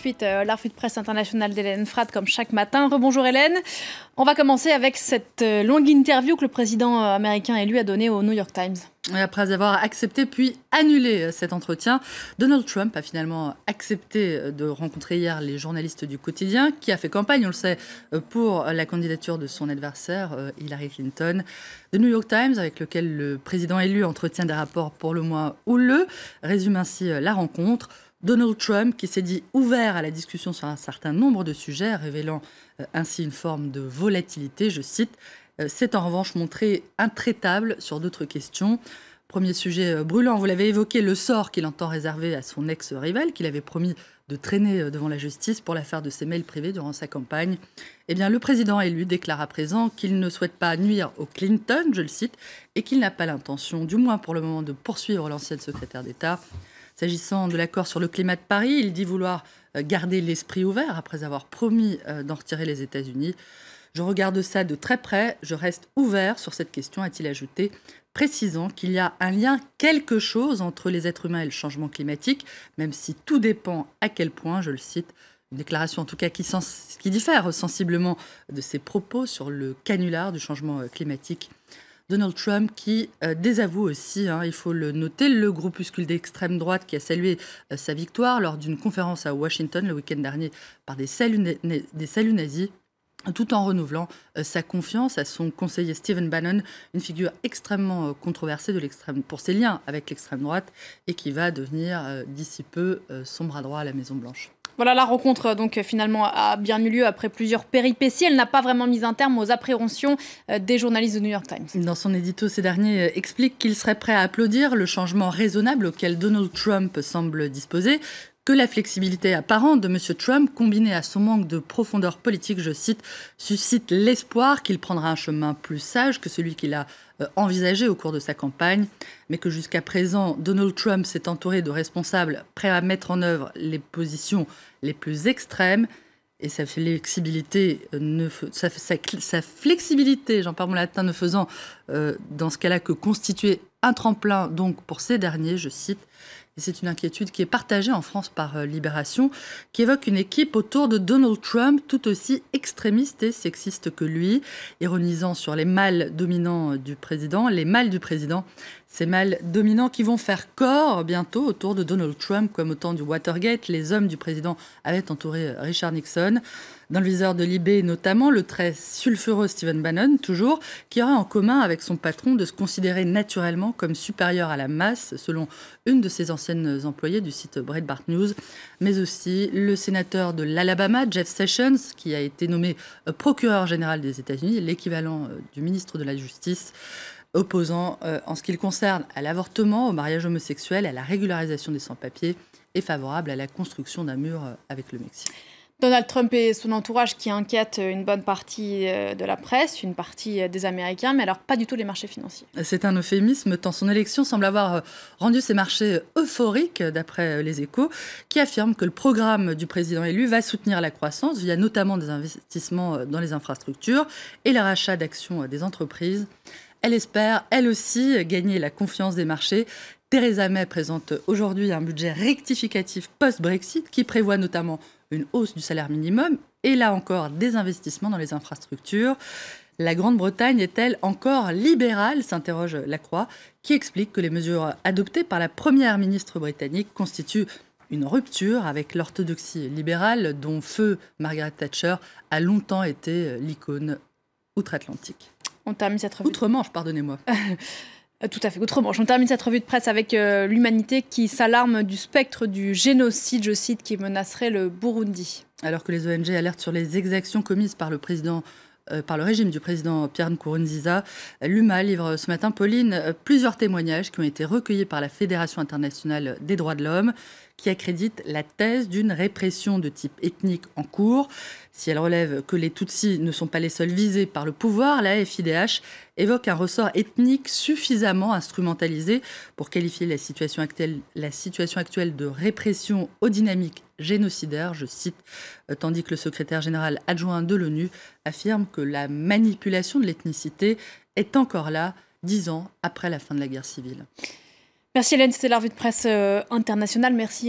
suite la revue de presse internationale d'Hélène Frade, comme chaque matin. Rebonjour Hélène. On va commencer avec cette longue interview que le président américain élu a donnée au New York Times. Après avoir accepté puis annulé cet entretien, Donald Trump a finalement accepté de rencontrer hier les journalistes du quotidien, qui a fait campagne, on le sait, pour la candidature de son adversaire, Hillary Clinton. The New York Times, avec lequel le président élu entretient des rapports pour le moins houleux, résume ainsi la rencontre. Donald Trump, qui s'est dit ouvert à la discussion sur un certain nombre de sujets, révélant ainsi une forme de volatilité, je cite, s'est en revanche montré intraitable sur d'autres questions. Premier sujet brûlant, vous l'avez évoqué, le sort qu'il entend réserver à son ex-rival, qu'il avait promis de traîner devant la justice pour l'affaire de ses mails privés durant sa campagne. Eh bien, le président élu déclare à présent qu'il ne souhaite pas nuire aux Clinton, je le cite, et qu'il n'a pas l'intention, du moins pour le moment, de poursuivre l'ancienne secrétaire d'État. S'agissant de l'accord sur le climat de Paris, il dit vouloir garder l'esprit ouvert après avoir promis d'en retirer les États-Unis. Je regarde ça de très près, je reste ouvert sur cette question, a-t-il ajouté, précisant qu'il y a un lien, quelque chose entre les êtres humains et le changement climatique, même si tout dépend à quel point, je le cite, une déclaration en tout cas qui diffère sensiblement de ses propos sur le canular du changement climatique. Donald Trump qui désavoue aussi, il faut le noter, le groupuscule d'extrême droite qui a salué sa victoire lors d'une conférence à Washington le week-end dernier par des saluts nazis, tout en renouvelant sa confiance à son conseiller Stephen Bannon, une figure extrêmement controversée pour ses liens avec l'extrême droite et qui va devenir d'ici peu son bras droit à la Maison-Blanche. Voilà, la rencontre donc finalement a bien eu lieu après plusieurs péripéties. Elle n'a pas vraiment mis un terme aux appréhensions des journalistes de New York Times. Dans son édito, ces derniers expliquent qu'ils seraient prêts à applaudir le changement raisonnable auquel Donald Trump semble disposer, que la flexibilité apparente de M. Trump, combinée à son manque de profondeur politique, je cite, suscite l'espoir qu'il prendra un chemin plus sage que celui qu'il a envisagé au cours de sa campagne, mais que jusqu'à présent, Donald Trump s'est entouré de responsables prêts à mettre en œuvre les positions les plus extrêmes, et sa flexibilité, j'en parle mon latin, ne faisant dans ce cas-là que constituer un tremplin donc pour ces derniers, je cite. Et c'est une inquiétude qui est partagée en France par Libération, qui évoque une équipe autour de Donald Trump tout aussi extrémiste et sexiste que lui, ironisant sur les mâles dominants du président, ces mâles dominants qui vont faire corps bientôt autour de Donald Trump, comme au temps du Watergate, les hommes du président avaient entouré Richard Nixon. Dans le viseur de Libé, notamment, le très sulfureux Stephen Bannon, toujours, qui aurait en commun avec son patron de se considérer naturellement comme supérieur à la masse, selon une de ses anciennes employées du site Breitbart News, mais aussi le sénateur de l'Alabama, Jeff Sessions, qui a été nommé procureur général des États-Unis, l'équivalent du ministre de la Justice, opposant en ce qui le concerne à l'avortement, au mariage homosexuel, à la régularisation des sans-papiers et favorable à la construction d'un mur avec le Mexique. Donald Trump et son entourage qui inquiètent une bonne partie de la presse, une partie des Américains, mais alors pas du tout les marchés financiers. C'est un euphémisme, tant son élection semble avoir rendu ces marchés euphoriques, d'après les Échos, qui affirment que le programme du président élu va soutenir la croissance via notamment des investissements dans les infrastructures et le rachat d'actions des entreprises. Elle espère, elle aussi, gagner la confiance des marchés. Theresa May présente aujourd'hui un budget rectificatif post-Brexit qui prévoit notamment une hausse du salaire minimum et là encore des investissements dans les infrastructures. La Grande-Bretagne est-elle encore libérale, s'interroge Lacroix, qui explique que les mesures adoptées par la première ministre britannique constituent une rupture avec l'orthodoxie libérale dont feu Margaret Thatcher a longtemps été l'icône outre-Atlantique. On termine cette revue. Outre-Manche, pardonnez-moi. Tout à fait, autrement. On termine cette revue de presse avec l'humanité qui s'alarme du spectre du génocide, je cite, qui menacerait le Burundi. Alors que les ONG alertent sur les exactions commises par le régime du président Pierre Nkurunziza, l'UMA livre ce matin, Pauline, plusieurs témoignages qui ont été recueillis par la Fédération internationale des droits de l'homme, qui accrédite la thèse d'une répression de type ethnique en cours. Si elle relève que les Tutsis ne sont pas les seuls visés par le pouvoir, la FIDH évoque un ressort ethnique suffisamment instrumentalisé pour qualifier la situation actuelle de répression aux dynamiques génocidaires, je cite, tandis que le secrétaire général adjoint de l'ONU affirme que la manipulation de l'ethnicité est encore là 10 ans après la fin de la guerre civile. Merci Hélène, c'était la revue de presse internationale. Merci